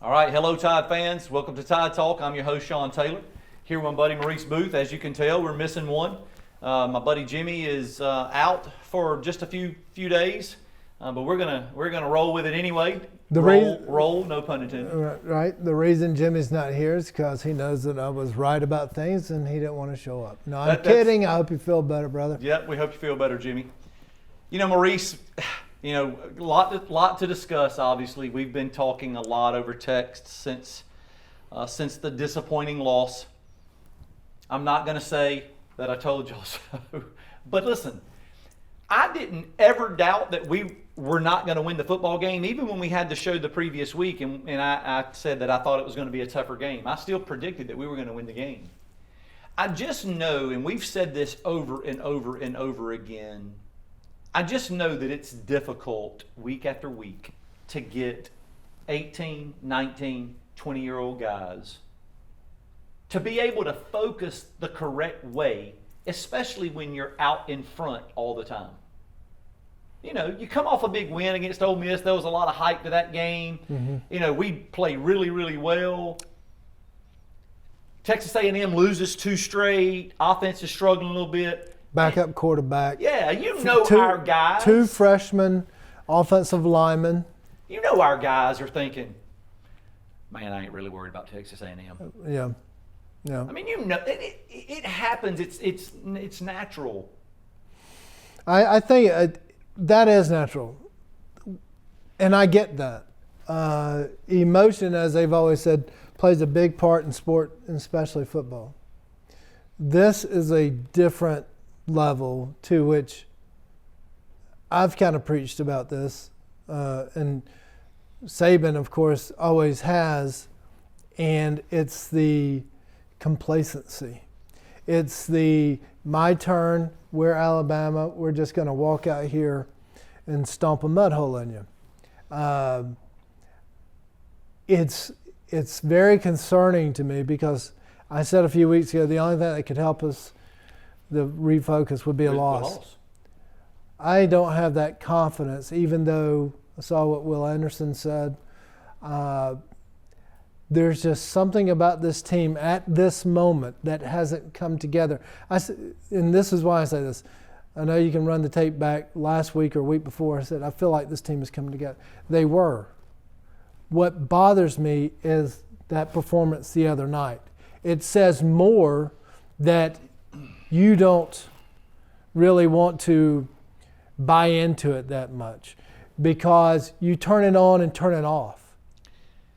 All right, hello Tide fans. Welcome to Tide Talk. I'm your host, Sean Taylor. Here with my buddy Maurice Booth. As you can tell, we're missing one. My buddy Jimmy is out for just a few days, but we're gonna roll with it anyway. Roll, no pun intended. Right. The reason Jimmy's not here is because he knows that I was right about things and he didn't want to show up. No, I'm kidding. I hope you feel better, brother. Yep, we hope you feel better, Jimmy. You know, Maurice, a lot to discuss. Obviously, we've been talking a lot over text since the disappointing loss. I'm not going to say that I told y'all so, but listen, I didn't ever doubt that we were not going to win the football game, even when we had the show the previous week, and I said that I thought it was going to be a tougher game. I still predicted that we were going to win the game. I just know, and we've said this over and over and over again, I just know that it's difficult week after week to get 18, 19, 20-year-old guys to be able to focus the correct way, especially when you're out in front all the time. You know, you come off a big win against Ole Miss. There was a lot of hype to that game. Mm-hmm. You know, we play really, really well. Texas A&M loses 2 straight. Offense is struggling a little bit. Backup quarterback. Yeah, you know our guys. 2 freshmen, offensive linemen. You know our guys are thinking, man, I ain't really worried about Texas A&M. Yeah. I mean, you know, it happens. It's natural. I think that is natural, and I get that. Emotion, as they've always said, plays a big part in sport, and especially football. This is a different level to which I've kind of preached about this, and Saban, of course, always has, and it's the complacency. It's the my turn, we're Alabama, we're just going to walk out here and stomp a mud hole in you. It's very concerning to me because I said a few weeks ago the only thing that could help us the refocus would be a loss. I don't have that confidence, even though I saw what Will Anderson said. There's just something about this team at this moment that hasn't come together. And this is why I say this. I know you can run the tape back last week or week before. I said, I feel like this team is coming together. They were. What bothers me is that performance the other night. It says more that you don't really want to buy into it that much because you turn it on and turn it off.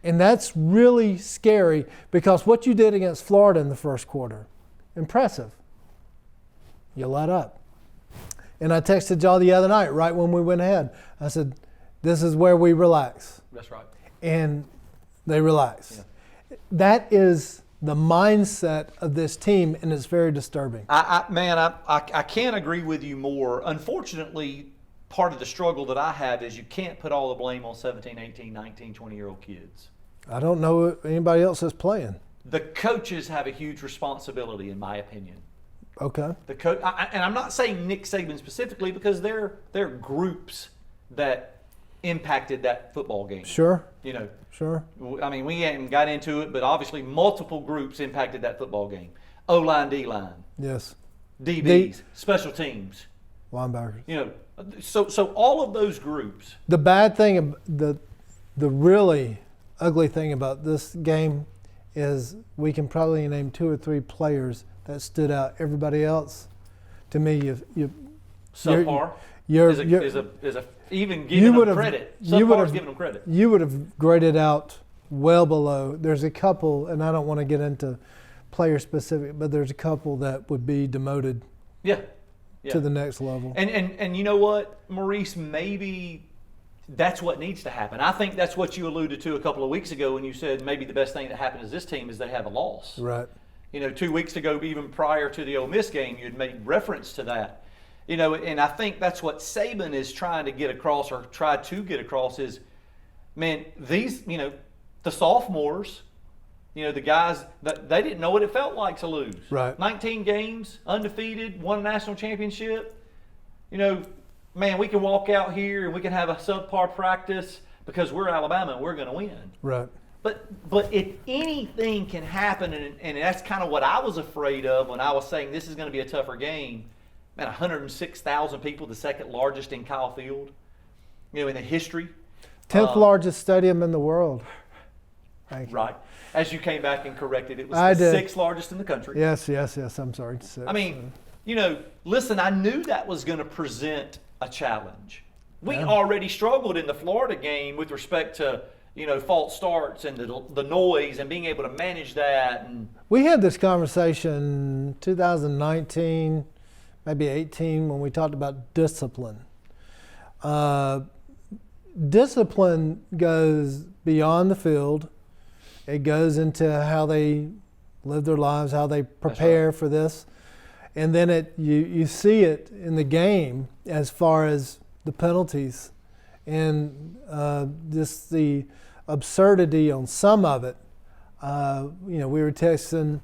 And that's really scary because what you did against Florida in the first quarter, impressive. You let up. And I texted y'all the other night right when we went ahead. I said, this is where we relax. That's right. And they relax. Yeah. That is the mindset of this team, and it's very disturbing. I can't agree with you more. Unfortunately, part of the struggle that I have is you can't put all the blame on 17, 18, 19, 20-year-old kids. I don't know if anybody else is playing. The coaches have a huge responsibility, in my opinion. Okay. And I'm not saying Nick Saban specifically because they're groups that impacted that football game. Sure. You know. Sure. I mean, we haven't got into it, but obviously multiple groups impacted that football game. O-line, D-line. Yes. DBs, special teams. Linebackers. You know, so all of those groups. The bad thing, the really ugly thing about this game is we can probably name 2 or 3 players that stood out. Everybody else, to me, subpar. Even giving them credit. Subpar's giving them credit. You would have graded out well below. There's a couple, and I don't want to get into player specific, but there's a couple that would be demoted. Yeah. To the next level. And you know what, Maurice, maybe that's what needs to happen. I think that's what you alluded to a couple of weeks ago when you said maybe the best thing that happened to this team is they have a loss. Right. You know, 2 weeks ago, even prior to the Ole Miss game, you had made reference to that. You know, and I think that's what Saban is trying to get across or tried to get across is, man, these, you know, the sophomores, you know, the guys, that they didn't know what it felt like to lose. Right. 19 games, undefeated, won a national championship. You know, man, we can walk out here and we can have a subpar practice because we're Alabama and we're going to win. Right. But if anything can happen, and that's kind of what I was afraid of when I was saying this is going to be a tougher game. Man, 106,000 people, the second largest in Kyle Field, in the history. 10th largest stadium in the world. Thank you. Right. As you came back and corrected, it was I the did. sixth largest in the country. Yes. I'm sorry. I mean, listen, I knew that was going to present a challenge. We already struggled in the Florida game with respect to, false starts and the noise and being able to manage that. And we had this conversation 2019, maybe 18, when we talked about discipline. Discipline goes beyond the field. It goes into how they live their lives, how they prepare for this. And then you see it in the game as far as the penalties and just the absurdity on some of it. We were texting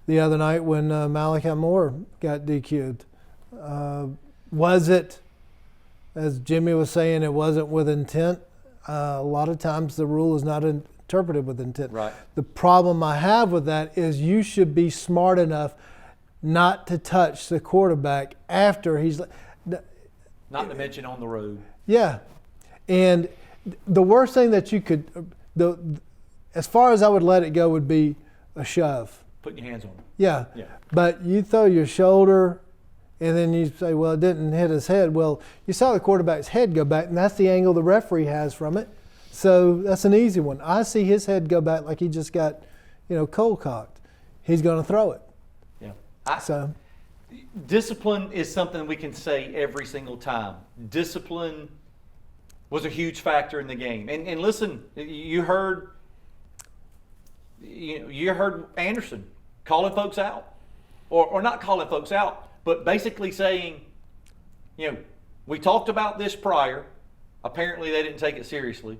the other night when Malachi Moore got DQ'd. Was it, as Jimmy was saying, it wasn't with intent? A lot of times the rule is not interpreted with intent. Right. The problem I have with that is you should be smart enough not to touch the quarterback after he's. not to mention on the road. Yeah, and the worst thing that you could, as far as I would let it go, would be a shove. Putting your hands on him. Yeah. Yeah. But you throw your shoulder, and then you say, well, it didn't hit his head. Well, you saw the quarterback's head go back, and that's the angle the referee has from it. So that's an easy one. I see his head go back like he just got, cold cocked. He's going to throw it. Yeah. Discipline is something we can say every single time. Discipline was a huge factor in the game. And listen, you heard Anderson calling folks out, or not calling folks out, but basically saying, we talked about this prior. Apparently they didn't take it seriously.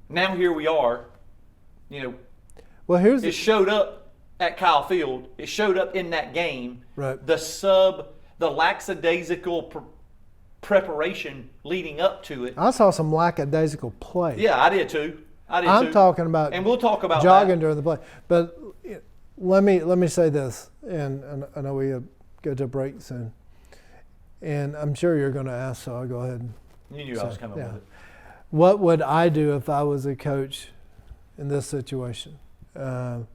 Now here we are. Well, it showed up at Kyle Field. It showed up in that game. Right. The lackadaisical preparation leading up to it. I saw some lackadaisical play. Yeah, I did too. I'm talking about, and we'll talk about jogging that during the play. But let me say this, and I know we go to a break soon, and I'm sure you're going to ask, so I'll go ahead and You knew I was coming with it. What would I do if I was a coach in this situation? And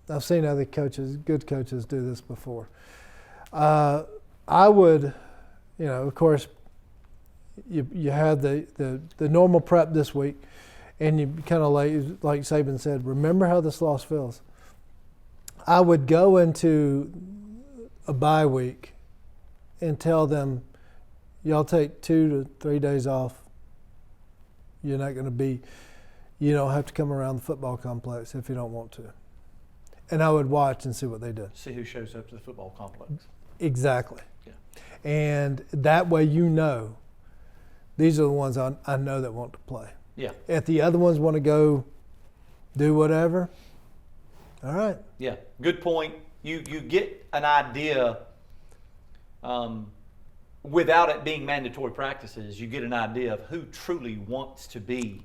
I've seen other coaches, good coaches, do this before. I would, of course, you have the normal prep this week, and you kind of like Saban said, remember how this loss feels. I would go into a bye week and tell them, y'all take 2 to 3 days off. You're not going to be, you don't have to come around the football complex if you don't want to. And I would watch and see what they did. See who shows up to the football complex. Exactly. Yeah. And that way these are the ones I know that want to play. Yeah. If the other ones want to go do whatever, all right. Yeah, good point. You get an idea without it being mandatory practices. You get an idea of who truly wants to be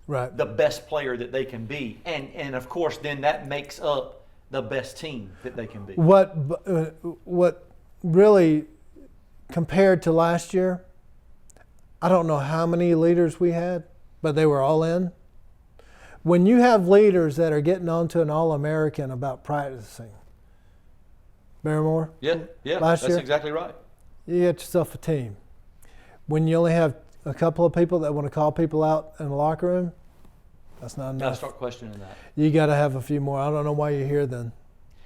right. the best player that they can be, and of course then that makes up the best team that they can be. What really compared to last year, I don't know how many leaders we had, but they were all in. When you have leaders that are getting on to an All-American about practicing, Barrymore? Yeah, last that's year, exactly right. You get yourself a team. When you only have a couple of people that want to call people out in the locker room, that's not enough. Got to start questioning that. You got to have a few more. I don't know why you're here then.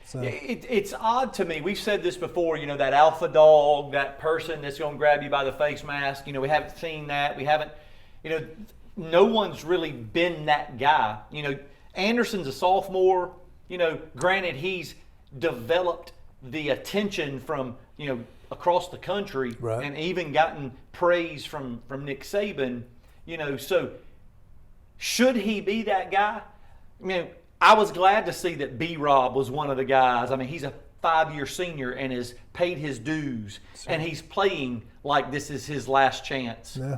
So. It's odd to me. We've said this before, that alpha dog, that person that's going to grab you by the face mask. We haven't seen that. We haven't, no one's really been that guy. Anderson's a sophomore. Granted, he's developed the attention from, across the country, right. and even gotten praise from Nick Saban. So should he be that guy? I was glad to see that B-Rob was one of the guys. He's a 5-year senior and has paid his dues, and he's playing like this is his last chance. Yeah.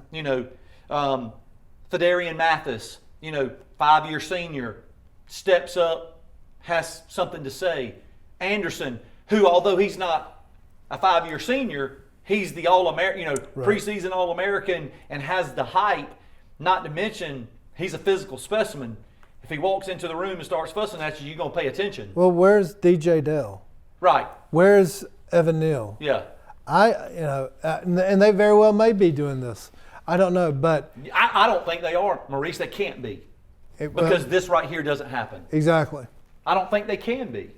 Fedarian Mathis, 5-year senior, steps up, has something to say. Anderson, who although he's not a 5-year senior, he's the All-American, preseason All-American and has the hype. Not to mention, he's a physical specimen. If he walks into the room and starts fussing at you, you're going to pay attention. Well, where's DJ Dell? Right. Where's Evan Neal? Yeah. And they very well may be doing this. I don't know, but I don't think they are, Maurice. They can't be. Because this right here doesn't happen. Exactly. I don't think they can be.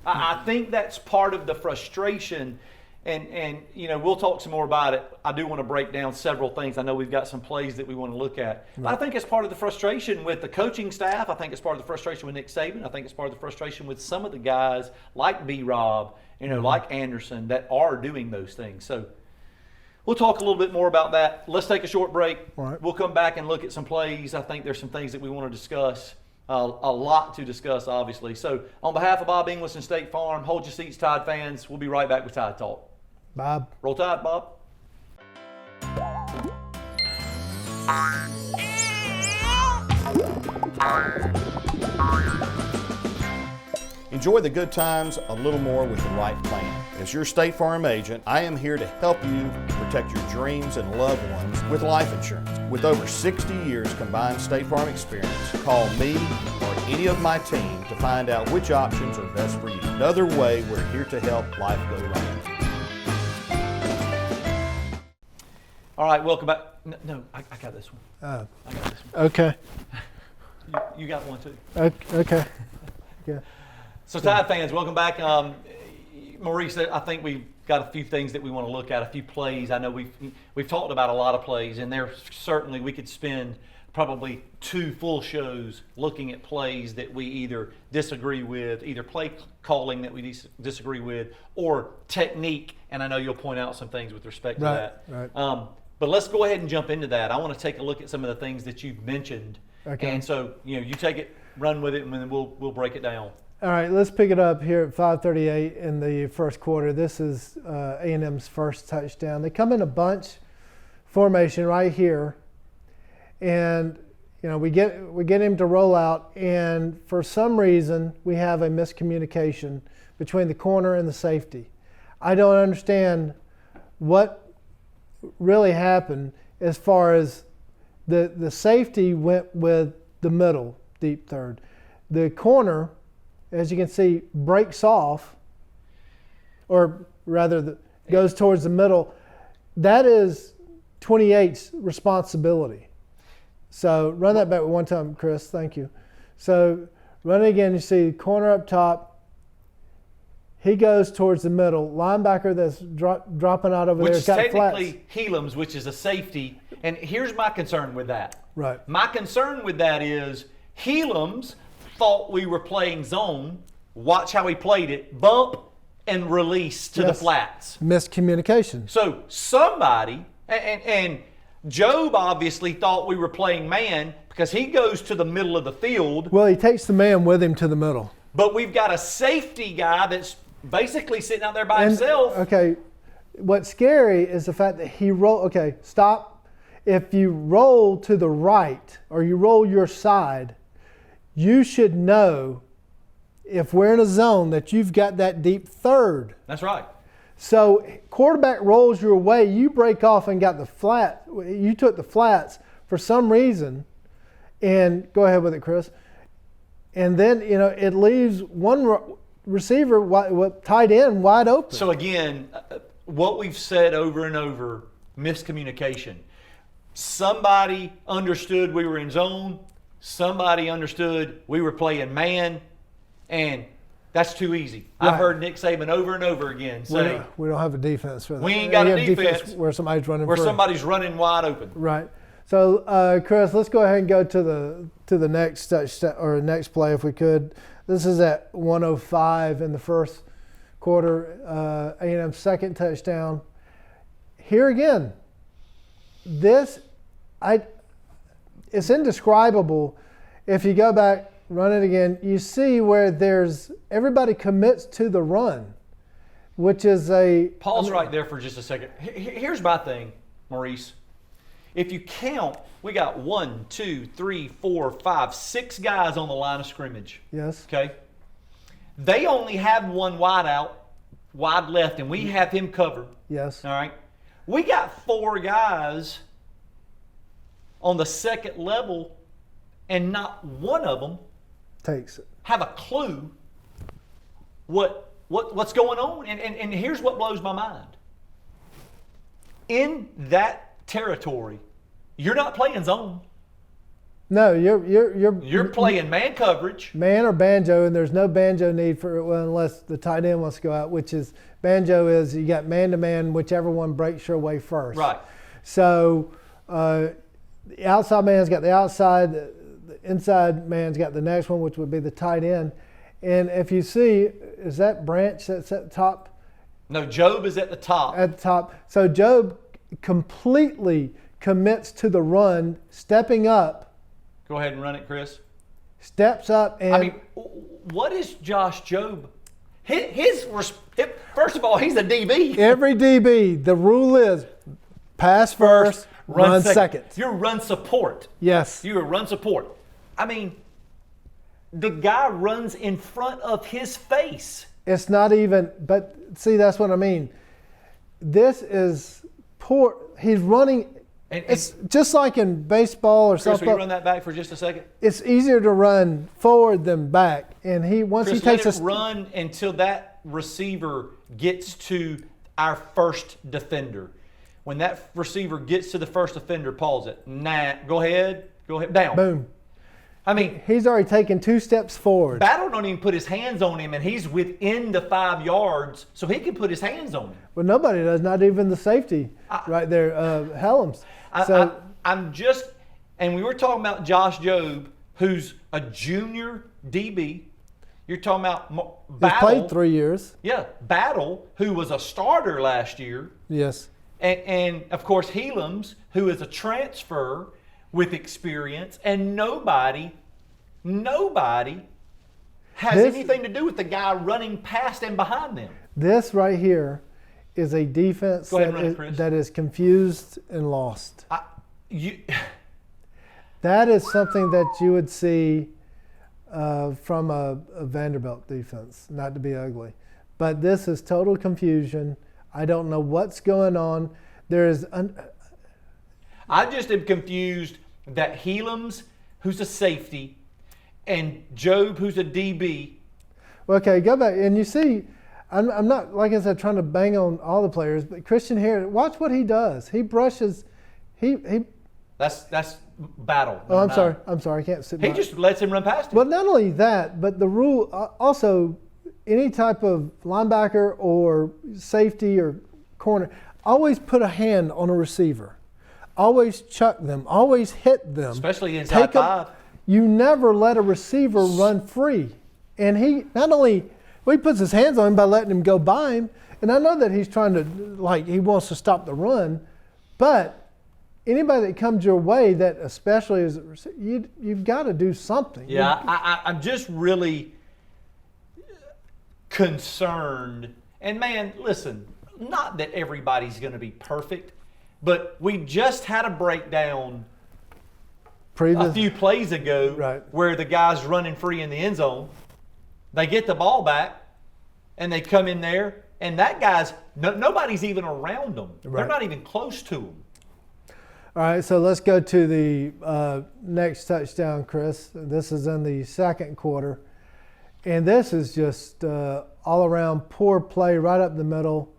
I think that's part of the frustration. And we'll talk some more about it. I do want to break down several things. I know we've got some plays that we want to look at. But I think it's part of the frustration with the coaching staff. I think it's part of the frustration with Nick Saban. I think it's part of the frustration with some of the guys like B-Rob, like Anderson, that are doing those things. So we'll talk a little bit more about that. Let's take a short break. All right. We'll come back and look at some plays. I think there's some things that we want to discuss. A lot to discuss, obviously. So on behalf of Bob Inglis and State Farm, hold your seats, Tide fans. We'll be right back with Tide Talk. Bob. Roll Tide, Bob. Enjoy the good times a little more with the right plan. As your State Farm agent, I am here to help you protect your dreams and loved ones with life insurance. With over 60 years combined State Farm experience, call me or any of my team to find out which options are best for you. Another way we're here to help life go right. All right, welcome back. No, I got this one. I got this one. Okay. You got one too. Okay. Yeah. So Tide fans, welcome back. Maurice, I think we've got a few things that we want to look at, a few plays. I know we've talked about a lot of plays, and there certainly we could spend probably 2 full shows looking at plays that we either disagree with, either play calling that we disagree with, or technique. And I know you'll point out some things with respect to that. Right. But let's go ahead and jump into that. I want to take a look at some of the things that you've mentioned. Okay. And so, you take it, run with it, and then we'll break it down. All right, let's pick it up here at 5:38 in the first quarter. This is A&M's first touchdown. They come in a bunch formation right here, and we get him to roll out, and for some reason we have a miscommunication between the corner and the safety. I don't understand what really happened as far as the safety went with the middle, deep third. The corner, as you can see, breaks off, or rather goes towards the middle. That is 28's responsibility. So run that back one time, Chris. Thank you. So run it again. You see corner up top. He goes towards the middle. Linebacker that's dropping out over which there. Which is technically Helams, which is a safety. And here's my concern with that. Right. My concern with that is Helams thought we were playing zone. Watch how he played it. Bump and release to the flats. Miscommunication. So somebody, and Job obviously thought we were playing man because he goes to the middle of the field. Well, he takes the man with him to the middle. But we've got a safety guy that's basically sitting out there by himself. Okay, what's scary is the fact that he rolled. Okay, stop. If you roll to the right or you roll your side, you should know if we're in a zone that you've got that deep third. That's right. So quarterback rolls your way, you break off and got the flat. You took the flats for some reason, and go ahead with it, Chris. And then it leaves one receiver, tight end, wide open. So again, what we've said over and over: miscommunication. Somebody understood we were in zone. Somebody understood we were playing man, and that's too easy. Right. I've heard Nick Saban over and over again say, we don't have a defense for that. We ain't got a have defense where somebody's running where free. somebody's running wide open. Right. So, Chris, let's go ahead and go to the next touchdown or next play if we could. This is at 1:05 in the first quarter. A&M's second touchdown. Here again, it's indescribable. If you go back, run it again, you see where everybody commits to the run, which is Pause right there for just a second. Here's my thing, Maurice. if you count, we got 1, 2, 3, 4, 5, 6 guys on the line of scrimmage. Yes. Okay. They only have one wide out, wide left, and we have him covered. Yes. All right. We got 4 guys on the second level, and not one of them Takes it. have a clue what's going on. And here's what blows my mind. In that territory, you're not playing zone. No, you're Playing man coverage. man or banjo, and there's no banjo need for it, well, unless the tight end wants to go out, which is banjo is you got man to man, whichever one breaks your way first. Right. So the outside man's got the outside, the inside man's got the next one, which would be the tight end. And if you see, is that Branch that's at the top? No, Job is at the top. At the top. So Job completely commits to the run, stepping up, Go ahead and run it, Chris. steps up, and I mean, what is Josh Job? First of all, he's a DB. every DB, the rule is pass first, run second. You're run support. Yes. You're run support. I mean, the guy runs in front of his face. It's not even, but see, that's what I mean. This is poor. He's running. And It's just like in baseball or Chris, will you softball. run that back for just a second? It's easier to run forward than back. And once Chris, he takes let it a run until that receiver gets to our first defender. When that receiver gets to the first defender, pause it. Go ahead, down. boom. I mean, He's already taken 2 steps forward. Battle don't even put his hands on him, and he's within the 5 yards, so he can put his hands on him. Well, nobody does, not even the safety right there, Helms. So I'm just, and we were talking about Josh Job, who's a junior DB. You're talking about he's Battle. played 3 years. Yeah, Battle, who was a starter last year. Yes. And of course, Helms, who is a transfer with experience, and nobody has anything to do with the guy running past and behind them. This right here is a defense Go ahead and run it, Chris. that is confused and lost. You, That is something that you would see from a Vanderbilt defense, not to be ugly. But this is total confusion. I don't know what's going on. There is I just am confused that Helms, who's a safety, and Job, who's a DB. okay, go back and you see. I'm not, like I said, trying to bang on all the players, but Christian here, watch what he does. He brushes. He. That's Battle. Oh, I'm number 9. sorry. I can't sit. He by. just lets him run past him. But not only that, but the rule also, any type of linebacker or safety or corner, always put a hand on a receiver. Always chuck them. Always hit them. Especially inside 5. You never let a receiver run free. And he not only, he puts his hands on him by letting him go by him. And I know that he's trying to, he wants to stop the run. But anybody that comes your way that especially is, you've got to do something. Yeah, I'm just really concerned. And man, listen, not that everybody's going to be perfect, but we just had a breakdown a few plays ago Right. where the guy's running free in the end zone. They get the ball back, and they come in there, and that guy's, nobody's even around them. They're Right. not even close to him. All right, so let's go to the next touchdown, Chris. This is in the second quarter. And this is just all around poor play right up the middle.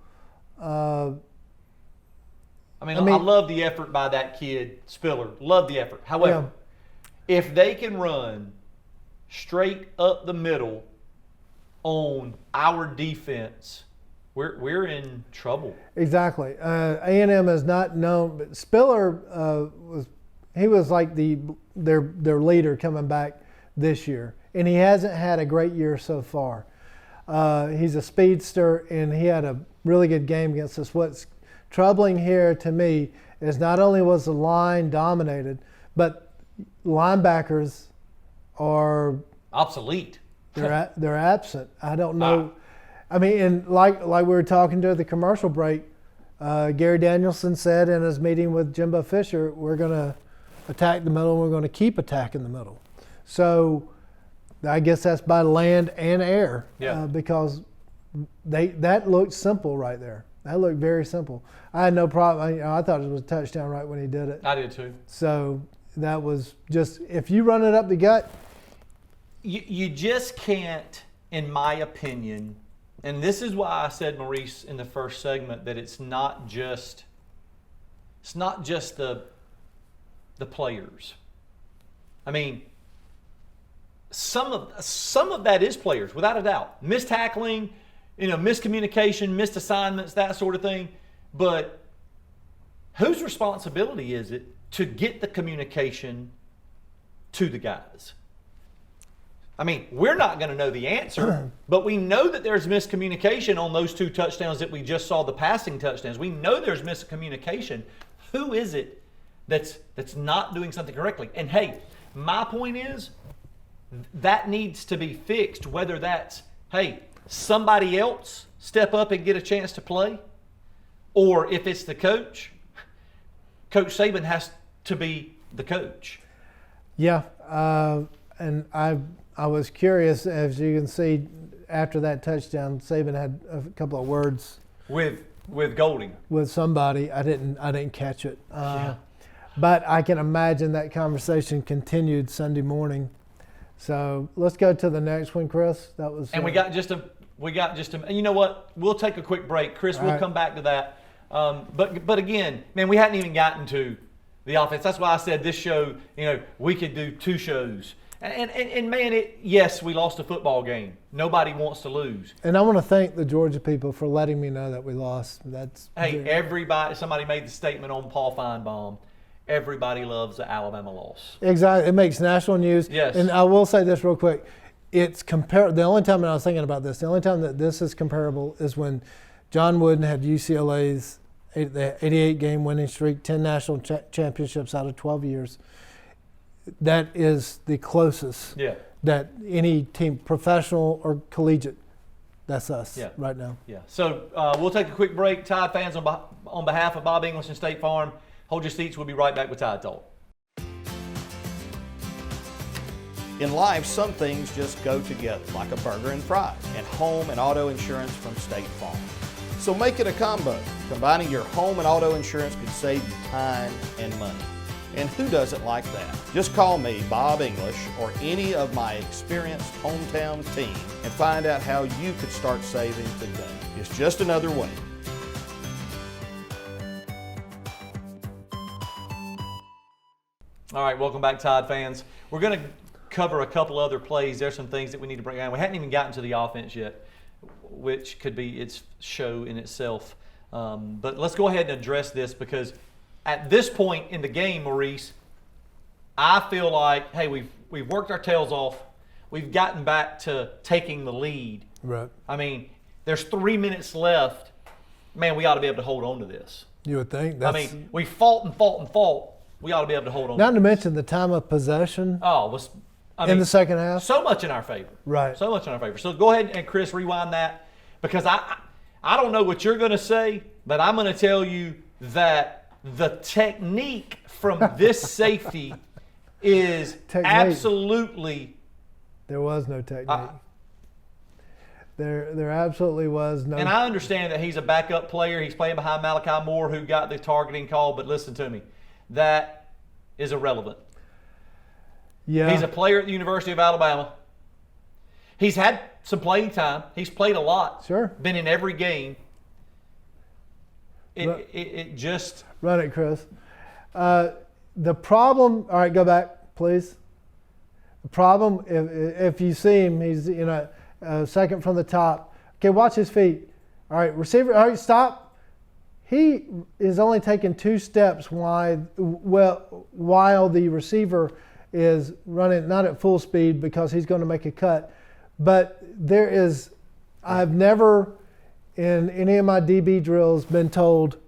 I mean, I love the effort by that kid, Spiller. Love the effort. However, if they can run straight up the middle on our defense, we're in trouble. Exactly. A&M is not known, but Spiller was like their leader coming back this year, and he hasn't had a great year so far. He's a speedster, and he had a really good game against us. What's troubling here to me is not only was the line dominated, but linebackers are obsolete. They're absent. I don't know. I mean, and like we were talking to the commercial break, Gary Danielson said in his meeting with Jimbo Fisher, we're going to attack the middle and we're going to keep attacking the middle. So I guess that's by land and air, because that looked simple right there. That looked very simple. I had no problem. I thought it was a touchdown right when he did it. I did too. So that was just, if you run it up the gut. You just can't, in my opinion, and this is why I said, Maurice, in the first segment, that it's not just the players. I mean, some of that is players, without a doubt. Missed tackling, miscommunication, missed assignments, that sort of thing. But whose responsibility is it to get the communication to the guys? I mean, we're not going to know the answer, but we know that there's miscommunication on those 2 touchdowns that we just saw, the passing touchdowns. We know there's miscommunication. Who is it that's not doing something correctly? And hey, my point is that needs to be fixed, whether that's, hey, somebody else step up and get a chance to play, or if it's the coach, Coach Saban has to be the coach. Yeah, and I was curious, as you can see, after that touchdown, Saban had a couple of words with Golding, with somebody. I didn't catch it, but I can imagine that conversation continued Sunday morning. So let's go to the next one, Chris. That was. And we got just a. And you know what? We'll take a quick break, Chris. We'll come back to that. But again, man, we hadn't even gotten to the offense. That's why I said this show. We could do 2 shows. And man, yes, we lost a football game. Nobody wants to lose. And I want to thank the Georgia people for letting me know that we lost. Everybody. Somebody made the statement on Paul Feinbaum. Everybody loves the Alabama loss. Exactly. It makes national news. Yes. And I will say this real quick. It's the only time, and I was thinking about this, the only time that this is comparable is when John Wooden had UCLA's 88-game winning streak, 10 national championships out of 12 years. That is the closest that any team, professional or collegiate, that's us right now. Yeah. So we'll take a quick break. Tide fans, on behalf of Bob English and State Farm, hold your seats. We'll be right back with Tide Talk. In life, some things just go together, like a burger and fries, and home and auto insurance from State Farm. So make it a combo. Combining your home and auto insurance could save you time and money. And who doesn't like that? Just call me, Bob English, or any of my experienced hometown team and find out how you could start saving today. It's just another way. All right, welcome back, Tide fans. We're going to cover a couple other plays. There's some things that we need to bring down. We hadn't even gotten to the offense yet, which could be its show in itself. But let's go ahead and address this, because at this point in the game, Maurice, I feel like, hey, we've worked our tails off. We've gotten back to taking the lead. Right. I mean, there's 3 minutes left. Man, we ought to be able to hold on to this. You would think. I mean, we fought and fought and fought. We ought to be able to hold on. Not to mention the time of possession in the second half. So much in our favor. Right. So much in our favor. So go ahead and, Chris, rewind that, because I don't know what you're going to say, but I'm going to tell you that the technique from this safety is absolutely. There was no technique. There absolutely was no. And I understand that he's a backup player. He's playing behind Malachi Moore, who got the targeting call. But listen to me, that is irrelevant. Yeah. He's a player at the University of Alabama. He's had some playing time. He's played a lot. Sure. Been in every game. It just. Run it, Chris. The problem. All right, go back, please. The problem, if you see him, he's second from the top. Okay, watch his feet. All right, receiver. All right, stop. He is only taking 2 steps while the receiver is running not at full speed, because he's going to make a cut. But I've never in any of my DB drills been told,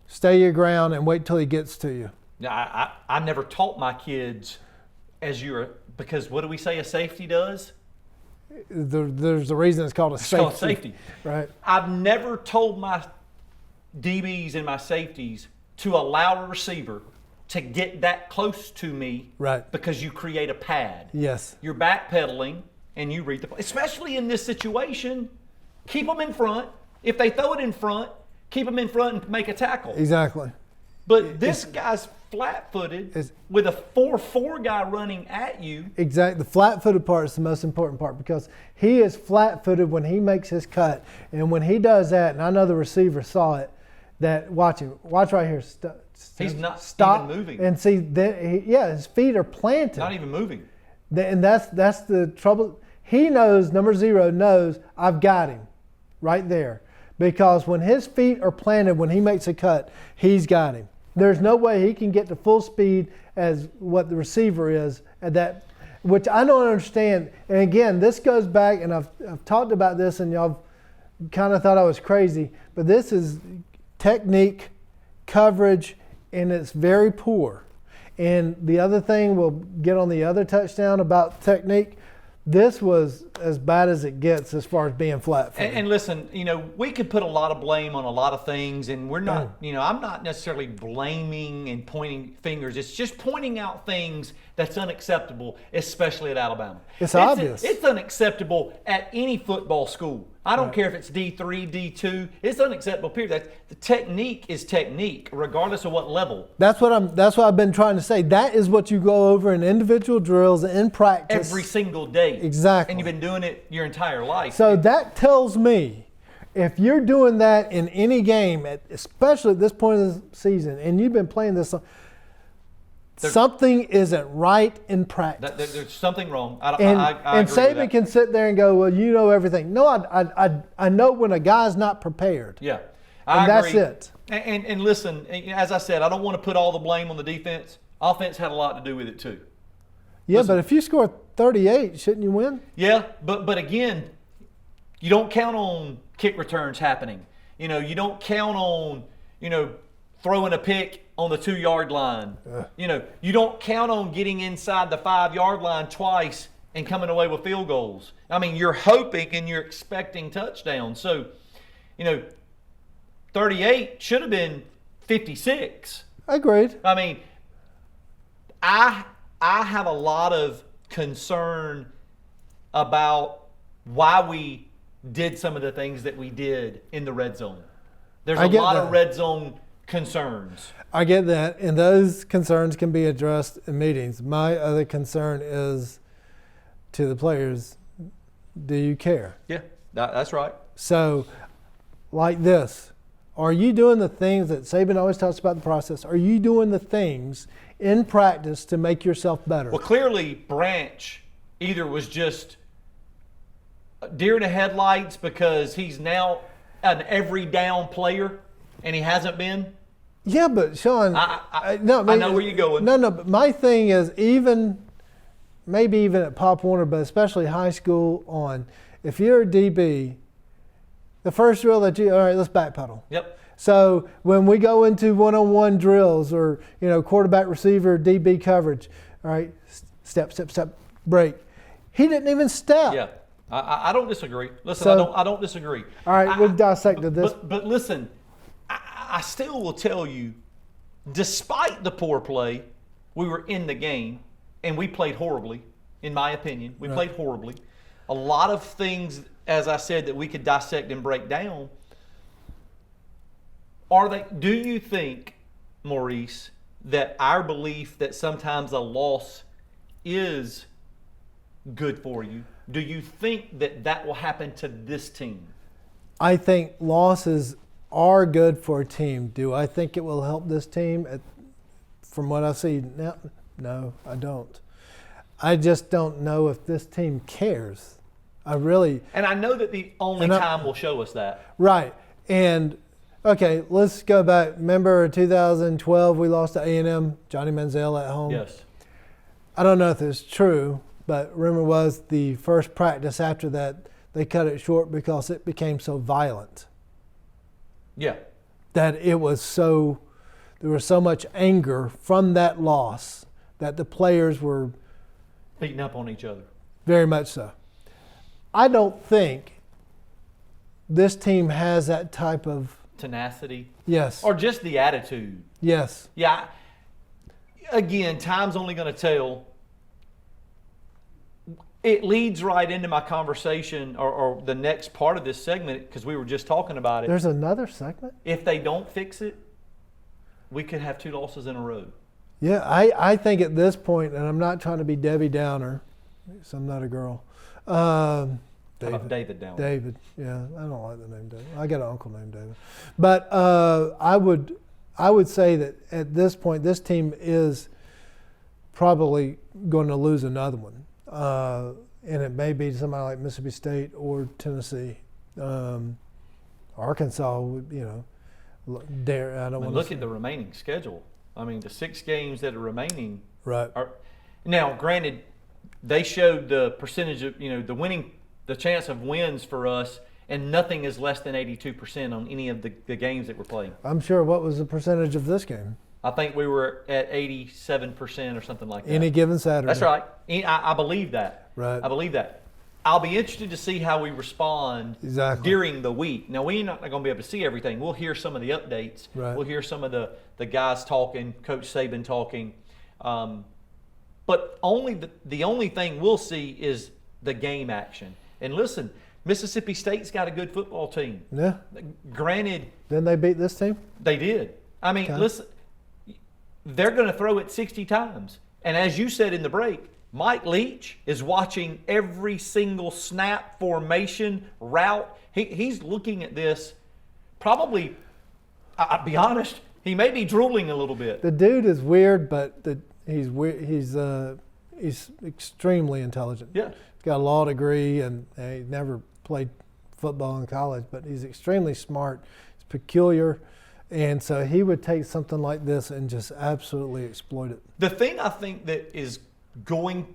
stay your ground and wait till he gets to you. I never taught my kids because what do we say a safety does? There's a reason it's called a safety. It's called safety. Right. I've never told DBs and my safeties to allow a receiver to get that close to me, Right. because you create a pad. Yes. You're backpedaling and you read the play. Especially in this situation, keep them in front. If they throw it in front, keep them in front and make a tackle. Exactly. But this guy's flat-footed It's- with a 4-4 guy running at you. Exactly. The flat-footed part is the most important part because he is flat-footed when he makes his cut, and when he does that, and I know the receiver saw it. That watch him. Watch right here. He's not stop even moving. and see. His feet are planted. Not even moving. And that's the trouble. He knows, number 0 knows, I've got him right there. Because when his feet are planted, when he makes a cut, he's got him. There's no way he can get to full speed as what the receiver is at that, which I don't understand. And again, this goes back, and I've talked about this, and y'all kind of thought I was crazy, but this is technique, coverage, and it's very poor. And the other thing, we'll get on the other touchdown about technique. This was as bad as it gets as far as being flat-footed. And listen, we could put a lot of blame on a lot of things, and we're not, I'm not necessarily blaming and pointing fingers. It's just pointing out things that's unacceptable, especially at Alabama. It's obvious. It's unacceptable at any football school. I don't care if it's D3, D2. It's unacceptable, period. The technique is technique, regardless of what level. That's what I've been trying to say. That is what you go over in individual drills in practice. Every single day. Exactly. And you've been doing it your entire life. So that tells me if you're doing that in any game, especially at this point of the season, and you've been playing this, something isn't right in practice. There's something wrong. I And agree with Saban that. can sit there and go, well, you know everything. No, I know when a guy's not prepared. Yeah, And I agree. that's it. And listen, as I said, I don't want to put all the blame on the defense. Offense had a lot to do with it too. Yeah, Listen. but if you score 38, shouldn't you win? Yeah, but again, you don't count on kick returns happening. You don't count on throwing a pick on the 2-yard line. You don't count on getting inside the 5-yard line twice and coming away with field goals. I mean, you're hoping and you're expecting touchdowns. So, 38 should have been 56. Agreed. I mean, I have a lot of concern about why we did some of the things that we did in the red zone. There's I a get lot that. of red zone concerns. I get that, and those concerns can be addressed in meetings. My other concern is to the players, do you care? Yeah, that's right. So, like this, are you doing the things that Saban always talks about in the process? Are you doing the things in practice to make yourself better? Well, clearly Branch either was just deer in the headlights because he's now an every down player and he hasn't been. Yeah, but Sean, I no, know where you're going. No, but my thing is maybe even at Pop Warner, but especially high school on, if you're a DB, the first drill all right, let's backpedal. Yep. So when we go into one-on-one drills or, quarterback, receiver, DB coverage, all right, step, break. He didn't even step. Yeah. I don't disagree. Listen, So- I don't disagree. All right, we've dissected this. But listen, I still will tell you, despite the poor play, we were in the game and we played horribly, in my opinion. We played horribly. A lot of things, as I said, that we could dissect and break down. Do you think, Maurice, that our belief that sometimes a loss is good for you, do you think that will happen to this team? I think losses are good for a team. Do I think it will help this team? From what I see now, no, I don't. I just don't know if this team cares. And I know that the only time will show us that. Right. And, okay, let's go back. Remember 2012, we lost to A&M, Johnny Manziel at home? Yes. I don't know if it's true, but rumor was the first practice after that, they cut it short because it became so violent. Yeah. That there was so much anger from that loss that the players were Beating up on each other. very much so. I don't think this team has that type of tenacity, Yes. or just the attitude. Yes. Yeah. Again, time's only going to tell. It leads right into my conversation or the next part of this segment because we were just talking about it. There's another segment? If they don't fix it, we could have 2 losses in a row. Yeah, I think at this point, and I'm not trying to be Debbie Downer, because I'm not a girl. How about David Downer? David, yeah, I don't like the name David. I got an uncle named David. But I would say that at this point, this team is probably going to lose another one. And it may be somebody like Mississippi State or Tennessee. Arkansas, you know, dare, I don't want to Look at the remaining schedule. I mean, the 6 games that are remaining Right. are now. Granted, they showed the percentage of the chance of wins for us, and nothing is less than 82% on any of the games that we're playing. I'm sure. What was the percentage of this game? I think we were at 87% or something like that. Any given Saturday. That's right. I believe that. Right. I believe that. I'll be interested to see how we respond Exactly. during the week. Now, we're not going to be able to see everything. We'll hear some of the updates. Right. We'll hear some of the guys talking, Coach Saban talking. But the only thing we'll see is the game action. And listen, Mississippi State's got a good football team. Yeah. Granted, Didn't they beat this team? they did. I mean, Okay. listen, they're going to throw it 60 times. And as you said in the break, Mike Leach is watching every single snap, formation, route. He's looking at this probably, I'll be honest, he may be drooling a little bit. The dude is weird, but he's weird. He's extremely intelligent. Yeah. He's got a law degree, and he never played football in college, but he's extremely smart. He's peculiar, and so he would take something like this and just absolutely exploit it. The thing I think that is going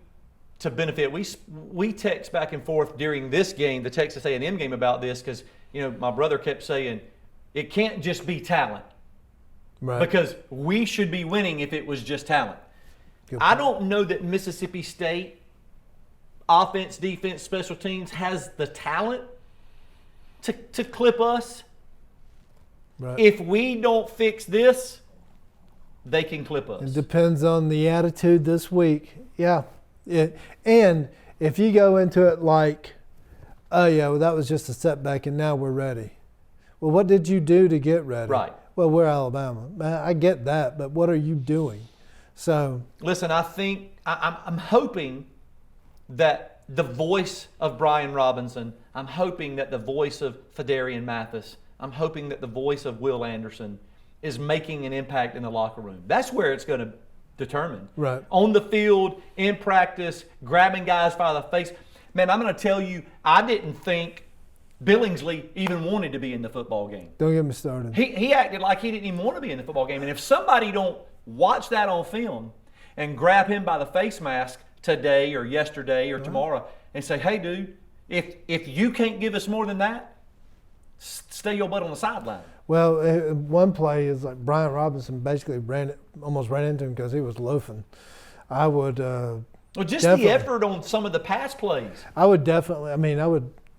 to benefit, we text back and forth during this game, the Texas A&M game, about this because my brother kept saying it can't just be talent. Right. Because we should be winning if it was just talent. Good I point. don't know that Mississippi State offense, defense, special teams has the talent to clip us. Right. If we don't fix this, they can clip us. It depends on the attitude this week. Yeah. And if you go into it like, oh, yeah, well, that was just a setback and now we're ready. Well, what did you do to get ready? Right. Well, we're Alabama. I get that, but what are you doing? So, Listen, I think I'm hoping that the voice of Brian Robinson, I'm hoping that the voice of Fedarian Mathis, I'm hoping that the voice of Will Anderson is making an impact in the locker room. That's where it's going to determine. Right. On the field, in practice, grabbing guys by the face. Man, I'm going to tell you, I didn't think Billingsley even wanted to be in the football game. don't get me started. He acted like he didn't even want to be in the football game. And if somebody don't watch that on film and grab him by the face mask today or yesterday or tomorrow and say, hey, dude, if you can't give us more than that, stay your butt on the sideline. Well, one play is like Brian Robinson basically almost ran into him because he was loafing. I would Well, just definitely. the effort on some of the pass plays. I would definitely. I mean,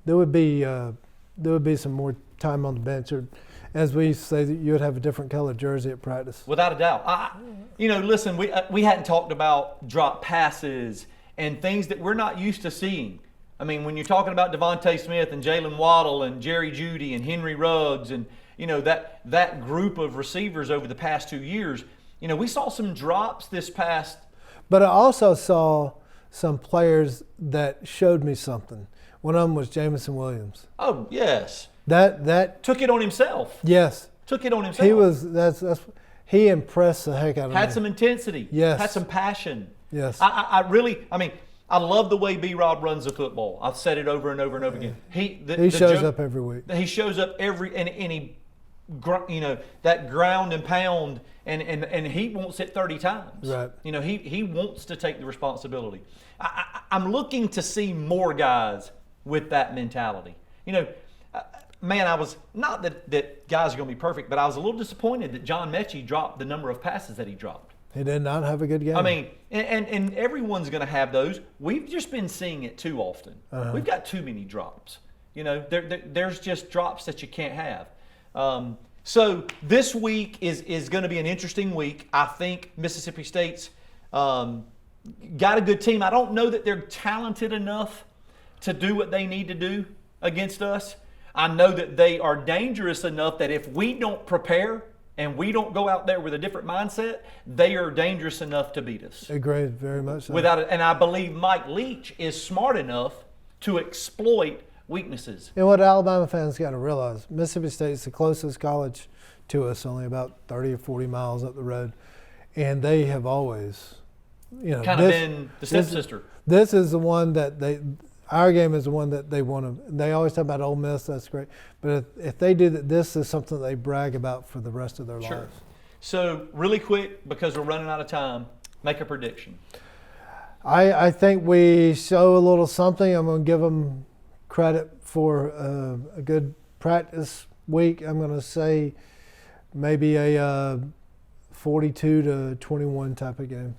there would be some more time on the bench, or as we say, that you would have a different colored jersey at practice. Without a doubt. Listen, we hadn't talked about drop passes and things that we're not used to seeing. I mean, when you're talking about Devontae Smith and Jalen Waddle and Jerry Jeudy and Henry Ruggs and that group of receivers over the past 2 years, we saw some drops this past. But I also saw some players that showed me something. One of them was Jamison Williams. Oh yes, That took it on himself. yes, Took it on himself. he was. He impressed the heck out of me. had some intensity. Yes. Had some passion. Yes. I love the way B-Rob runs the football. I've said it over and over and over again. He shows up every week. He shows up and he, that ground and pound, and he won't sit 30 times. Right. He wants to take the responsibility. I'm looking to see more guys with that mentality. Man, I was not that guys are going to be perfect, but I was a little disappointed that John Mechie dropped the number of passes that he dropped. He did not have a good game. I mean, and everyone's going to have those. We've just been seeing it too often. We've got too many drops. There's just drops that you can't have. So this week is going to be an interesting week. I think Mississippi State's got a good team. I don't know that they're talented enough to do what they need to do against us. I know that they are dangerous enough that if we don't prepare and we don't go out there with a different mindset, they are dangerous enough to beat us. Agreed, very much so. Without it, and I believe Mike Leach is smart enough to exploit weaknesses. And what Alabama fans got to realize, Mississippi State's the closest college to us, only about 30 or 40 miles up the road. And they have always, Kind of been the stepsister. This is the one that our game is the one that they want to. They always talk about Ole Miss, that's great. But if they do that, this is something they brag about for the rest of their lives. So really quick, because we're running out of time, make a prediction. I think we show a little something. I'm going to give them credit for a good practice week. I'm going to say maybe a 42-21 type of game.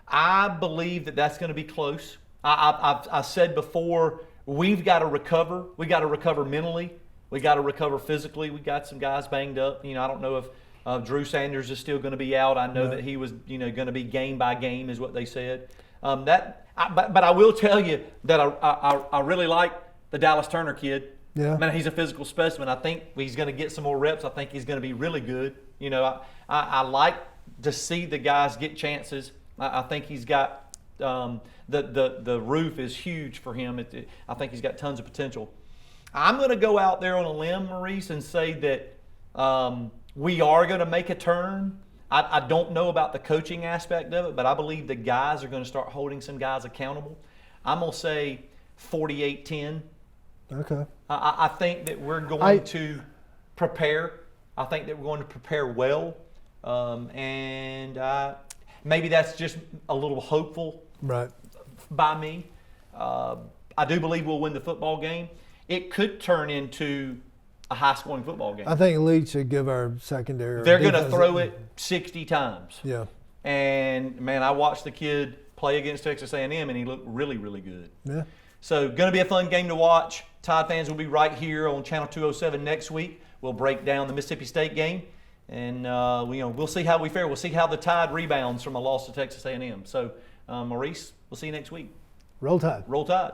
I believe that that's going to be close. I said before, we've got to recover. We got to recover mentally. We got to recover physically. We got some guys banged up. I don't know if Drew Sanders is still going to be out. I know that he was, going to be game by game, is what they said. But I will tell you that I really like the Dallas Turner kid. Yeah. Man, he's a physical specimen. I think he's going to get some more reps. I think he's going to be really good. I like to see the guys get chances. I think he's got the roof is huge for him. I think he's got tons of potential. I'm going to go out there on a limb, Maurice, and say that we are going to make a turn. I don't know about the coaching aspect of it, but I believe the guys are going to start holding some guys accountable. I'm going to say 48-10. Okay. I think that we're going to prepare. I think that we're going to prepare well. And maybe that's just a little hopeful Right. by me. I do believe we'll win the football game. It could turn into a high-scoring football game. I think Leach should give our secondary. They're going to throw it 60 times. Yeah. And, man, I watched the kid play against Texas A&M, and he looked really, really good. Yeah. So going to be a fun game to watch. Tide fans will be right here on Channel 207 next week. We'll break down the Mississippi State game, and we'll see how we fare. We'll see how the Tide rebounds from a loss to Texas A&M. So, Maurice, we'll see you next week. Roll Tide. Roll Tide.